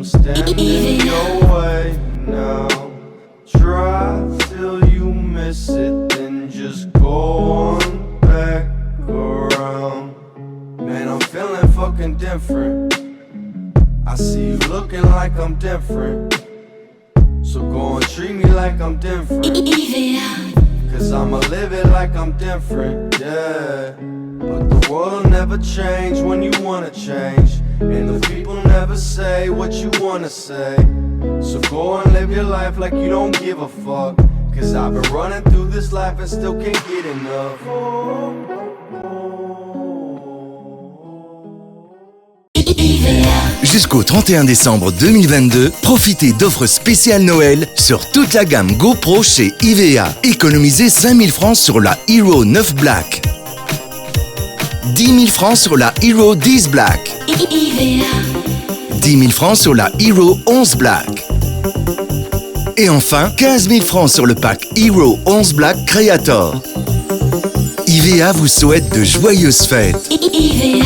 standing in your way now. Try till you miss it, then just go on back around. Man, I'm feeling fucking different. I see you looking like I'm different, so go and treat me like I'm different. IVEA. Cause I'ma live it like I'm different, yeah. But the world'll never change when you wanna change, and the people never say what you wanna say. So go and live your life like you don't give a fuck, cause I've been running through this life and still can't get enough. Jusqu'au 31 décembre 2022, profitez d'offres spéciales Noël sur toute la gamme GoPro chez IVEA. Économisez 5 000 francs sur la Hero 9 Black. 10 000 francs sur la Hero 10 Black. IVEA. 10 000 francs sur la Hero 11 Black. Et enfin, 15 000 francs sur le pack Hero 11 Black Creator. IVEA vous souhaite de joyeuses fêtes. IVEA.